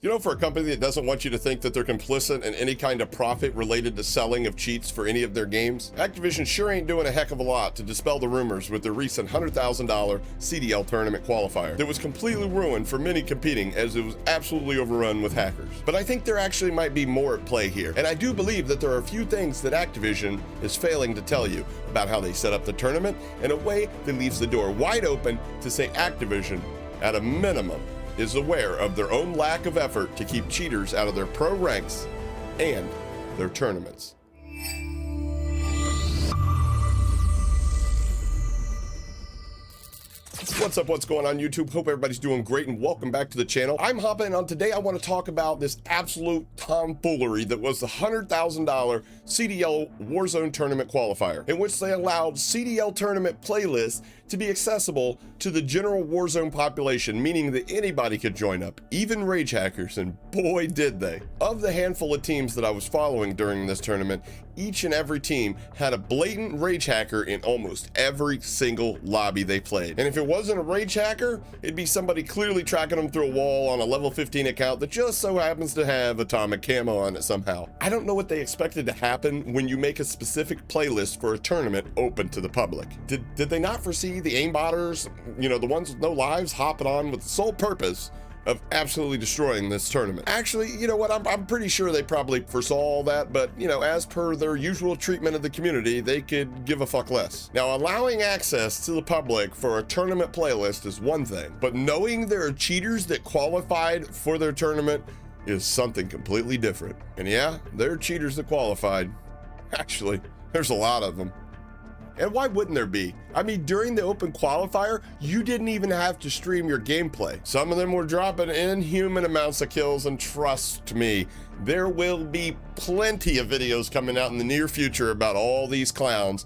You know, for a company that doesn't want you to think that they're complicit in any kind of profit related to selling of cheats for any of their games, Activision sure ain't doing a heck of a lot to dispel the rumors with their recent $100,000 CDL tournament qualifier that was completely ruined for many competing as it was absolutely overrun with hackers. But I think there actually might be more at play here, and I do believe that there are a few things that Activision is failing to tell you about how they set up the tournament in a way that leaves the door wide open to say Activision, at a minimum, is aware of their own lack of effort to keep cheaters out of their pro ranks and their tournaments. What's up, what's going on YouTube? Hope everybody's doing great and welcome back to the channel. I'm Hapa, and today I want to talk about this absolute tomfoolery that was the $100,000 CDL Warzone tournament qualifier, in which they allowed CDL tournament playlists to be accessible to the general Warzone population, meaning that anybody could join up, even rage hackers, and boy did they. Of the handful of teams that I was following during this tournament, each and every team had a blatant rage hacker in almost every single lobby they played. And if it wasn't a rage hacker, it'd be somebody clearly tracking them through a wall on a level 15 account that just so happens to have atomic camo on it somehow. I don't know what they expected to happen when you make a specific playlist for a tournament open to the public. Did they not foresee the aimbotters, you know, the ones with no lives, hopping on with the sole purpose of absolutely destroying this tournament? Actually, you know what, I'm pretty sure they probably foresaw all that, but you know, as per their usual treatment of the community, they could give a fuck less. Now, allowing access to the public for a tournament playlist is one thing, but knowing there are cheaters that qualified for their tournament is something completely different. And yeah, there are cheaters that qualified. Actually, there's a lot of them. And why wouldn't there be? I mean, during the open qualifier, you didn't even have to stream your gameplay. Some of them were dropping inhuman amounts of kills, and trust me, there will be plenty of videos coming out in the near future about all these clowns,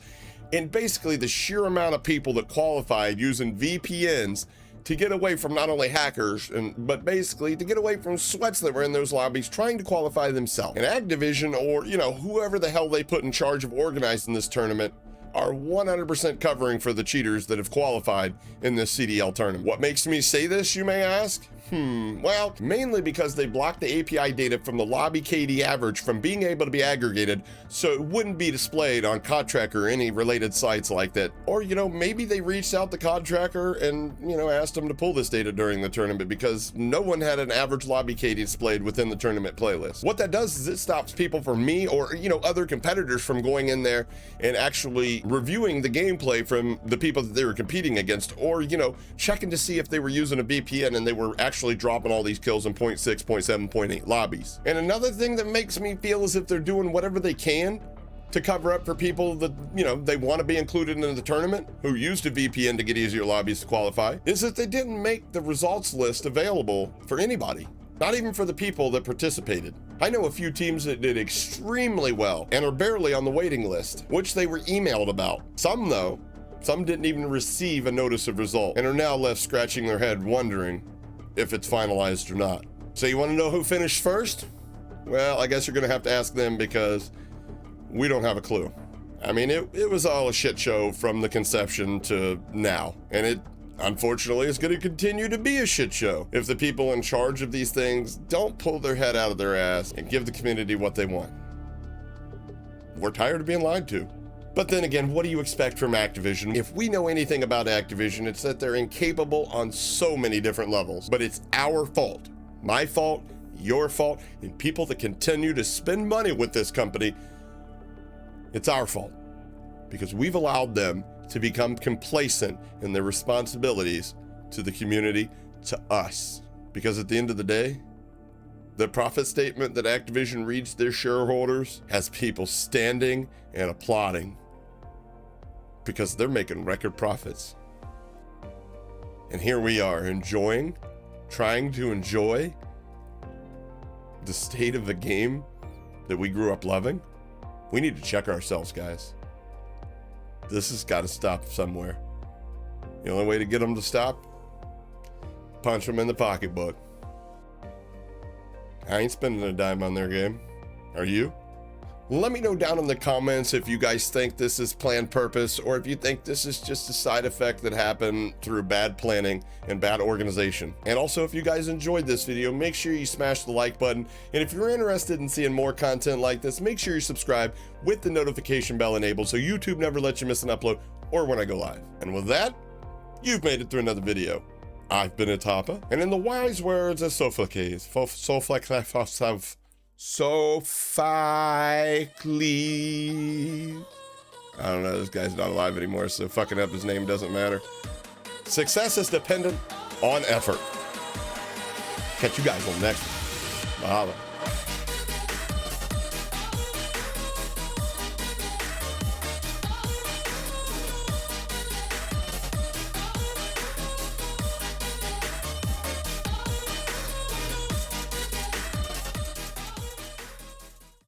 and basically the sheer amount of people that qualified using VPNs to get away from not only hackers, but basically to get away from sweats that were in those lobbies trying to qualify themselves. And Activision, or you know, whoever the hell they put in charge of organizing this tournament, are 100% covering for the cheaters that have qualified in this CDL tournament. What makes me say this, you may ask? Well, mainly because they blocked the API data from the lobby KD average from being able to be aggregated, so it wouldn't be displayed on CodTracker or any related sites like that. Or, you know, maybe they reached out to CodTracker and, you know, asked them to pull this data during the tournament because no one had an average lobby KD displayed within the tournament playlist. What that does is it stops people from me or, you know, other competitors from going in there and actually reviewing the gameplay from the people that they were competing against, or, you know, checking to see if they were using a VPN and they were actually dropping all these kills in 0.6, 0.7, 0.8 lobbies. And another thing that makes me feel as if they're doing whatever they can to cover up for people that, you know, they want to be included in the tournament who used a VPN to get easier lobbies to qualify, is that they didn't make the results list available for anybody. Not even for the people that participated. I know a few teams that did extremely well and are barely on the waiting list, which they were emailed about. Some though, some didn't even receive a notice of result and are now left scratching their head wondering if it's finalized or not. So you want to know who finished first? Well, I guess you're gonna have to ask them because we don't have a clue. I mean, it was all a shit show from the conception to now, and it unfortunately is going to continue to be a shit show if the people in charge of these things don't pull their head out of their ass and give the community what they want. We're tired of being lied to. But then again, what do you expect from Activision? If we know anything about Activision, it's that they're incapable on so many different levels. But it's our fault, my fault, your fault, and people that continue to spend money with this company, it's our fault. Because we've allowed them to become complacent in their responsibilities to the community, to us. Because at the end of the day, the profit statement that Activision reads their shareholders has people standing and applauding because they're making record profits. And here we are trying to enjoy the state of the game that we grew up loving. We need to check ourselves, guys. This has got to stop somewhere. The only way to get them to stop, punch them in the pocketbook. I ain't spending a dime on their game. Are you? Let me know down in the comments if you guys think this is planned purpose, or if you think this is just a side effect that happened through bad planning and bad organization. And also, if you guys enjoyed this video, make sure you smash the like button. And if you're interested in seeing more content like this, make sure you subscribe with the notification bell enabled so YouTube never lets you miss an upload or when I go live. And with that, you've made it through another video. I've been Hapa, and in the wise words of Sophocles, I don't know, this guy's not alive anymore, so fucking up his name doesn't matter. Success is dependent on effort. Catch you guys on the next one. Mahalo.